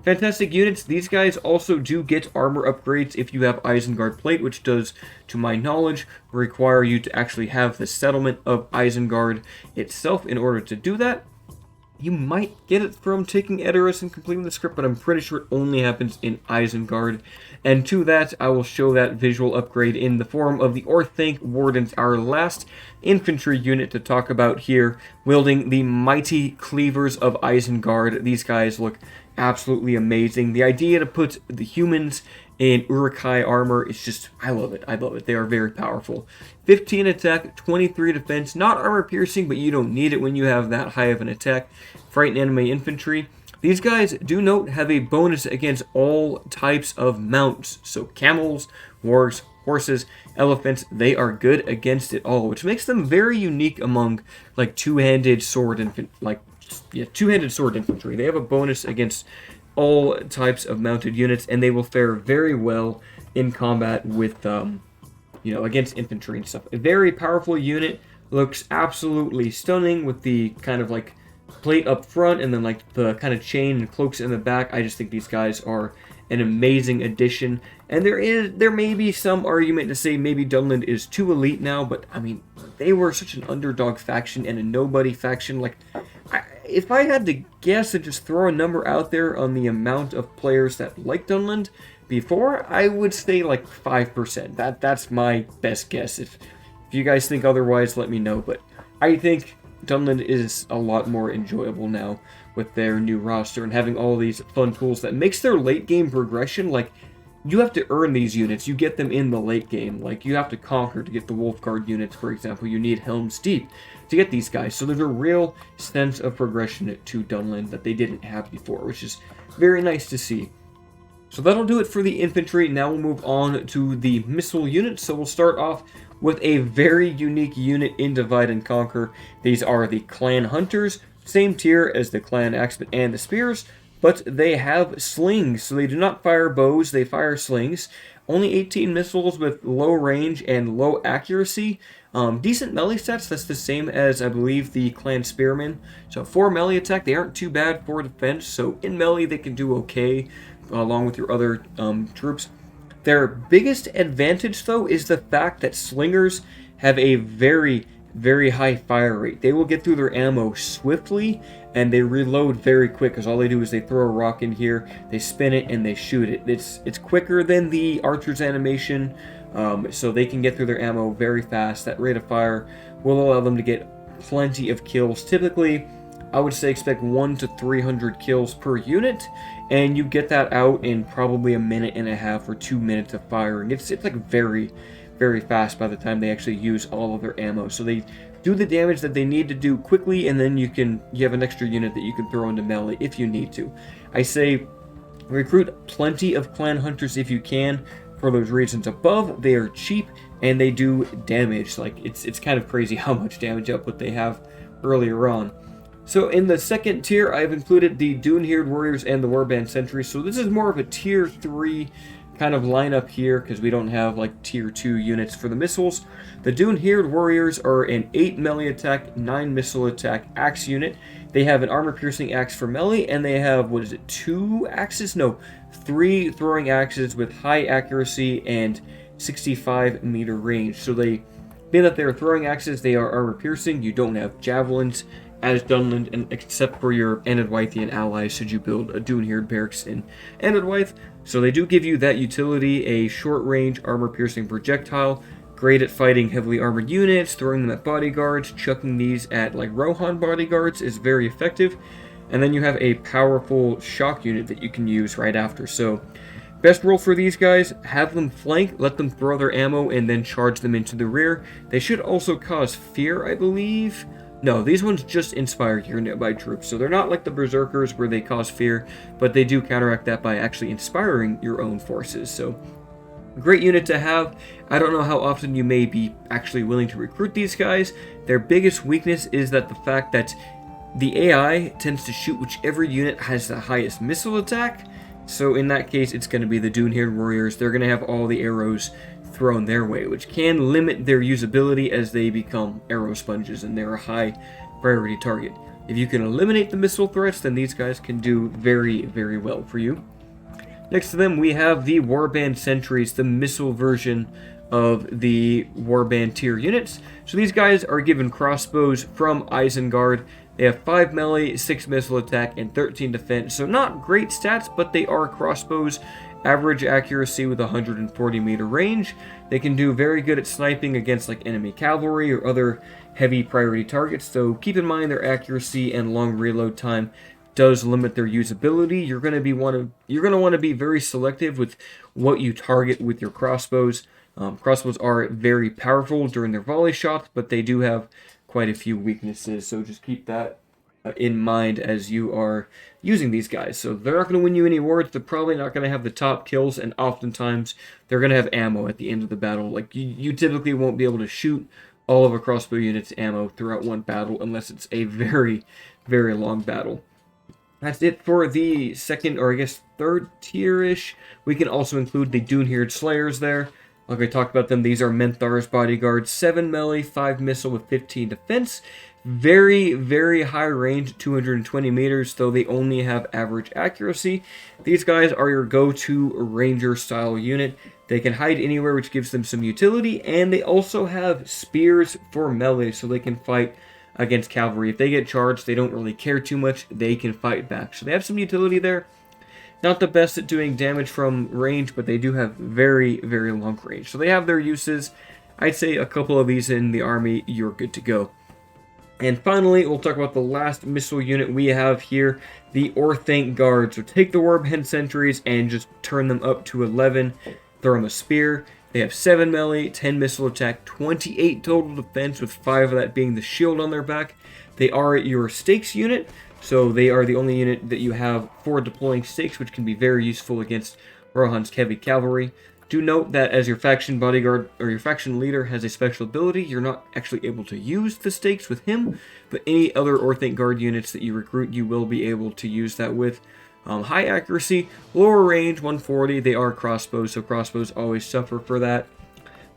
fantastic units. These guys also do get armor upgrades if you have Isengard Plate, which does, to my knowledge, require you to actually have the settlement of Isengard itself in order to do that. You might get it from taking Edoras and completing the script, but I'm pretty sure it only happens in Isengard. And to that, I will show that visual upgrade in the form of the Orthanc Wardens, our last infantry unit to talk about here, wielding the mighty cleavers of Isengard. These guys look absolutely amazing. The idea to put the humans in Uruk-hai armor is just, I love it. I love it. They are very powerful. 15 attack, 23 defense, not armor piercing, but you don't need it when you have that high of an attack. Frighten enemy infantry. These guys, do note, have a bonus against all types of mounts. So camels, wargs, horses, elephants, they are good against it all, which makes them very unique among like two-handed sword two-handed sword infantry. They have a bonus against all types of mounted units, and they will fare very well in combat with, against infantry and stuff. A very powerful unit, looks absolutely stunning with the kind of like plate up front and then like the kind of chain and cloaks in the back. I just think these guys are an amazing addition, and there may be some argument to say maybe Dunland is too elite now, but I mean, they were such an underdog faction and a nobody faction. Like, if I had to guess and just throw a number out there on the amount of players that like Dunland before, I would say like 5%. That's my best guess. If you guys think otherwise, let me know. But I think Dunland is a lot more enjoyable now with their new roster and having all these fun tools that makes their late game progression, like, you have to earn these units. You get them in the late game. Like, you have to conquer to get the Wolfguard units, for example. You need Helm's Deep to get these guys. So there's a real sense of progression to Dunland that they didn't have before, which is very nice to see. So that'll do it for the infantry. Now we'll move on to the missile units. So we'll start off with a very unique unit in Divide and Conquer. These are the Clan Hunters, same tier as the Clan Axemen and the Spears, but they have slings, so they do not fire bows, they fire slings. Only 18 missiles with low range and low accuracy. Decent melee stats, that's the same as, I believe, the Clan Spearmen. So 4 melee attack, they aren't too bad for defense, so in melee they can do okay, along with your other troops. Their biggest advantage, though, is the fact that slingers have a very, very high fire rate. They will get through their ammo swiftly, and they reload very quick, because all they do is they throw a rock in here, they spin it, and they shoot it. It's quicker than the archer's animation, so they can get through their ammo very fast. That rate of fire will allow them to get plenty of kills. Typically, I would say expect 100 to 300 kills per unit, and you get that out in probably a minute and a half or 2 minutes of firing. It's like very, very fast by the time they actually use all of their ammo. So they do the damage that they need to do quickly, and then you have an extra unit that you can throw into melee if you need to. I say recruit plenty of Clan Hunters if you can for those reasons above. They are cheap and they do damage. Like, it's kind of crazy how much damage output they have earlier on. So in the second tier, I've included the Dune-Haired Warriors and the Warband Sentries. So this is more of a tier 3 kind of lineup here, because we don't have like tier 2 units for the missiles. The Dune-Haired Warriors are an 8 melee attack, 9 missile attack axe unit. They have an armor-piercing axe for melee, and they have, 2 axes? No, 3 throwing axes with high accuracy and 65 meter range. So being that they're throwing axes, they are armor-piercing. You don't have javelins as Dunland, and except for your Anadwythian allies should you build a Dune-Haired Barracks in Anadwyth. So they do give you that utility, a short-range armor-piercing projectile, great at fighting heavily armored units, throwing them at bodyguards, chucking these at like Rohan bodyguards is very effective. And then you have a powerful shock unit that you can use right after. So Best role for these guys, have them flank, let them throw their ammo, and then charge them into the rear. They should also cause fear, I believe. No, these ones just inspire your nearby troops, so they're not like the Berserkers where they cause fear, but they do counteract that by actually inspiring your own forces, so great unit to have. I don't know how often you may be actually willing to recruit these guys. Their biggest weakness is that the fact that the AI tends to shoot whichever unit has the highest missile attack, so in that case it's going to be the Dune-haired warriors. They're going to have all the arrows thrown their way, which can limit their usability as they become arrow sponges and they're a high priority target. If you can eliminate the missile threats, then these guys can do very, very well for you. Next to them, we have the Warband Sentries, the missile version of the Warband tier units. So these guys are given crossbows from Isengard. They have 5 melee, 6 missile attack, and 13 defense. So not great stats, but they are crossbows. Average accuracy with 140 meter range. They can do very good at sniping against like enemy cavalry or other heavy priority targets. So keep in mind their accuracy and long reload time does limit their usability. You're going to want to be very selective with what you target with your crossbows. Crossbows are very powerful during their volley shots, but they do have quite a few weaknesses. So just keep that in mind as you are using these guys. So they're not going to win you any awards. They're probably not going to have the top kills, and oftentimes they're going to have ammo at the end of the battle. Like you typically won't be able to shoot all of a crossbow unit's ammo throughout one battle unless it's a very, very long battle. That's it for the second, or I guess third tier-ish. We can also include the Dune-haired Slayers there. Like I talked about them, these are Menthar's bodyguards. 7 melee, 5 missile with 15 defense. Very, very high range, 220 meters, though they only have average accuracy. These guys are your go-to ranger-style unit. They can hide anywhere, which gives them some utility, and they also have spears for melee, so they can fight against cavalry. If they get charged, they don't really care too much. They can fight back. So they have some utility there. Not the best at doing damage from range, but they do have very, very long range. So they have their uses. I'd say a couple of these in the army, you're good to go. And finally, we'll talk about the last missile unit we have here, the Orthanc Guard. So take the Warband Sentries and just turn them up to 11. Throw them a spear. They have 7 melee, 10 missile attack, 28 total defense, with 5 of that being the shield on their back. They are your stakes unit, so they are the only unit that you have for deploying stakes, which can be very useful against Rohan's heavy cavalry. Do note that as your faction bodyguard or your faction leader has a special ability, you're not actually able to use the stakes with him, but any other Orthanc Guard units that you recruit, you will be able to use that with. High accuracy, lower range, 140. They are crossbows, so crossbows always suffer for that.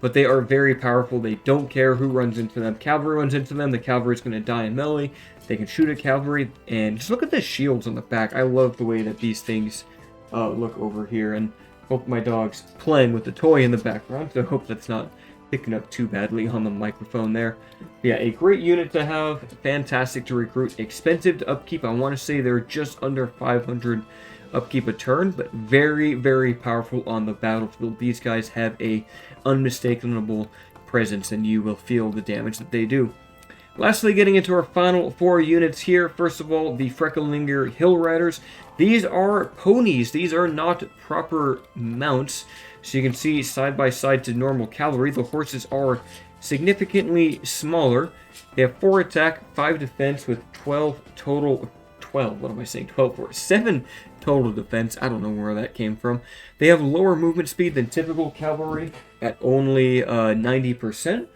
But they are very powerful. They don't care who runs into them. Cavalry runs into them, the cavalry is going to die in melee. They can shoot at cavalry. And just look at the shields on the back. I love the way that these things look over here. And hope my dog's playing with the toy in the background, so I hope that's not picking up too badly on the microphone there. Yeah, a great unit to have, fantastic to recruit, expensive to upkeep. I want to say they're just under 500 upkeep a turn, but very, very powerful on the battlefield. These guys have a unmistakable presence, and you will feel the damage that they do. Lastly, getting into our final 4 units here. First of all, the Frecklinger Hill Riders. These are ponies. These are not proper mounts. So you can see side by side to normal cavalry, the horses are significantly smaller. They have 4 attack, 5 defense with 12 total. 12, what am I saying? 12 for 7 total defense. I don't know where that came from. They have lower movement speed than typical cavalry at only 90%.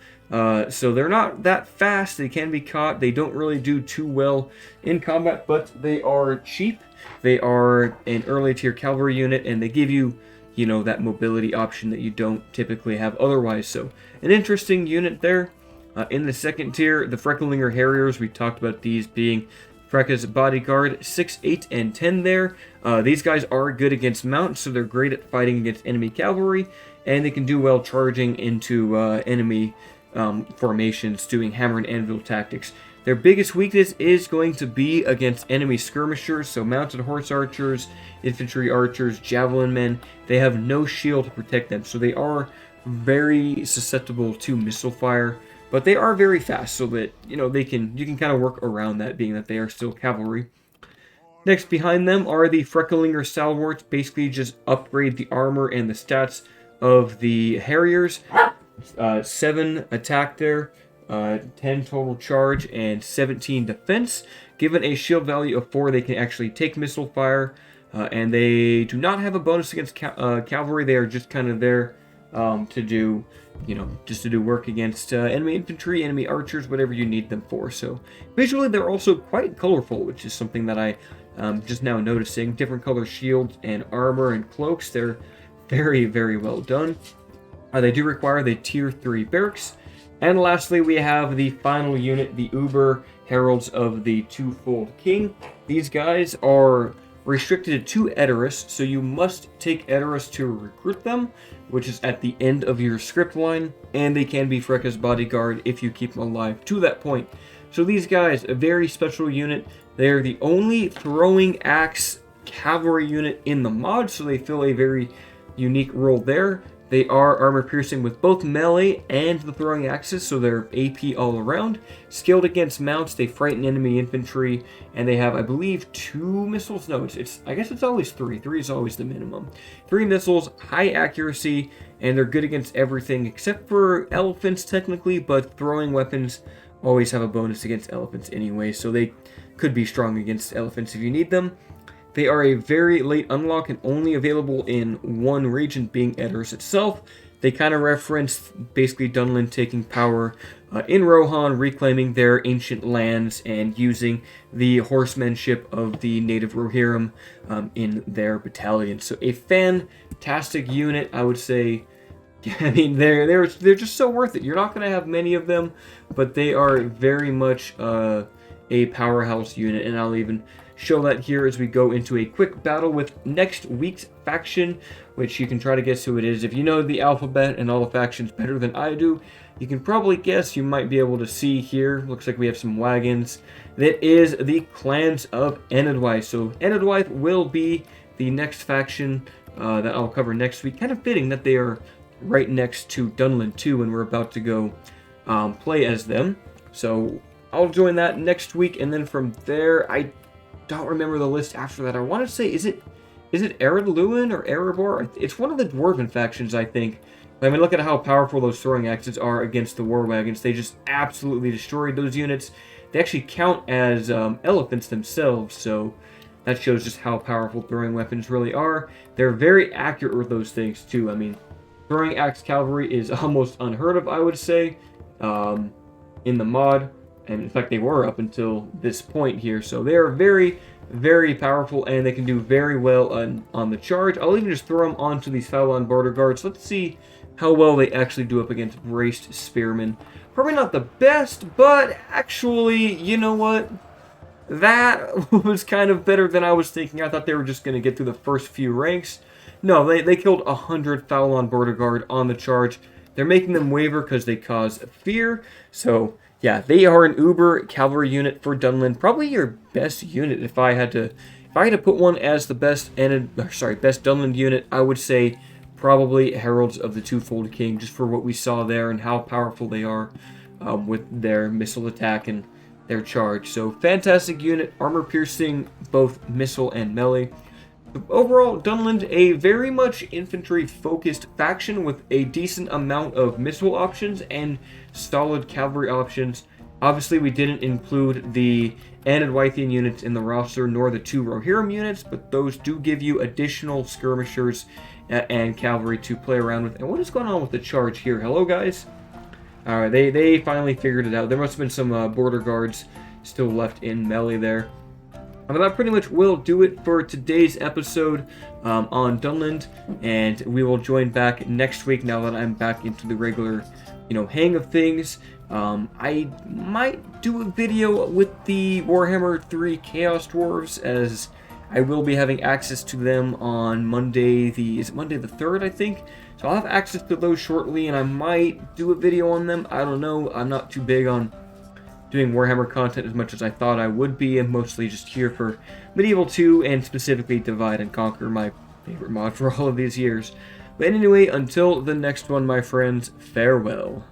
So they're not that fast. They can be caught. They don't really do too well in combat, but they are cheap. They are an early tier cavalry unit, and they give you, you know, that mobility option that you don't typically have otherwise. So an interesting unit there. In the second tier, the Frecklinger Harriers, we talked about these being Frekka's bodyguard, 6, 8, and 10 there. These guys are good against mounts, so they're great at fighting against enemy cavalry, and they can do well charging into enemy formations, doing hammer and anvil tactics. Their biggest weakness is going to be against enemy skirmishers, so mounted horse archers, infantry archers, javelin men. They have no shield to protect them, so they are very susceptible to missile fire. But they are very fast, so that you can kind of work around that, being that they are still cavalry. Next behind them are the Frecklinger Stalwarts. Basically just upgrade the armor and the stats of the Harriers. 7 attack there, 10 total charge, and 17 defense. Given a shield value of 4, they can actually take missile fire, and they do not have a bonus against cavalry. They are just kind of there to do, just to do work against enemy infantry, enemy archers, whatever you need them for. So visually, they're also quite colorful, which is something that I just now noticing. Different color shields and armor and cloaks. They're very, very well done. They do require the tier 3 barracks. And lastly, we have the final unit, the Uber Heralds of the Twofold King. These guys are restricted to Edoras, so you must take Edoras to recruit them, which is at the end of your script line, and they can be Freka's bodyguard if you keep them alive to that point. So these guys, a very special unit. They're the only throwing axe cavalry unit in the mod, so they fill a very unique role there. They are armor piercing with both melee and the throwing axes, so they're AP all around. Skilled against mounts, they frighten enemy infantry, and they have, I believe, 2 missiles. No, I guess it's always 3. 3 is always the minimum. 3 missiles, high accuracy, and they're good against everything except for elephants technically, but throwing weapons always have a bonus against elephants anyway, so they could be strong against elephants if you need them. They are a very late unlock and only available in one region, being Edoras itself. They kind of reference basically Dunland taking power in Rohan, reclaiming their ancient lands, and using the horsemanship of the native Rohirrim in their battalion. So a fantastic unit, I would say. I mean, they're just so worth it. You're not going to have many of them, but they are very much a powerhouse unit, and I'll even show that here as we go into a quick battle with next week's faction, which you can try to guess who it is. If you know the alphabet and all the factions better than I do, you can probably guess. You might be able to see here. Looks like we have some wagons. That is the Clans of Enedwythe. So Enedwythe will be the next faction that I'll cover next week. Kind of fitting that they are right next to Dunland too, and we're about to go play as them. So I'll join that next week, and then from there, I don't remember the list after that. I want to say, is it Ered Luin or Erebor? It's one of the Dwarven factions, I think. I mean, look at how powerful those throwing axes are against the war wagons. They just absolutely destroyed those units. They actually count as elephants themselves, so that shows just how powerful throwing weapons really are. They're very accurate with those things, too. I mean, throwing axe cavalry is almost unheard of, I would say, in the mod. And in fact, they were up until this point here. So they are very, very powerful, and they can do very well on the charge. I'll even just throw them onto these Falon border guards. Let's see how well they actually do up against braced spearmen. Probably not the best, but actually, you know what? That was kind of better than I was thinking. I thought they were just going to get through the first few ranks. No, they killed 100 Falon border guard on the charge. They're making them waver because they cause fear. So yeah, they are an uber cavalry unit for Dunland. Probably your best unit. If I had to put one as the best Dunland unit, I would say probably Heralds of the Twofold King, just for what we saw there and how powerful they are with their missile attack and their charge. So fantastic unit, armor piercing, both missile and melee. Overall, Dunland, a very much infantry-focused faction with a decent amount of missile options and solid cavalry options. Obviously, we didn't include the Enedwythian units in the roster, nor the 2 Rohirrim units, but those do give you additional skirmishers and cavalry to play around with. And what is going on with the charge here? Hello, guys? Alright, they finally figured it out. There must have been some border guards still left in melee there. But that pretty much will do it for today's episode on Dunland, and we will join back next week now that I'm back into the regular, hang of things. I might do a video with the Warhammer 3 Chaos Dwarves, as I will be having access to them on Monday is it Monday the 3rd, I think? So I'll have access to those shortly, and I might do a video on them. I don't know. I'm not too big on doing Warhammer content as much as I thought I would be. I'm mostly just here for Medieval 2 and specifically Divide and Conquer, my favorite mod for all of these years. But anyway, until the next one, my friends, farewell.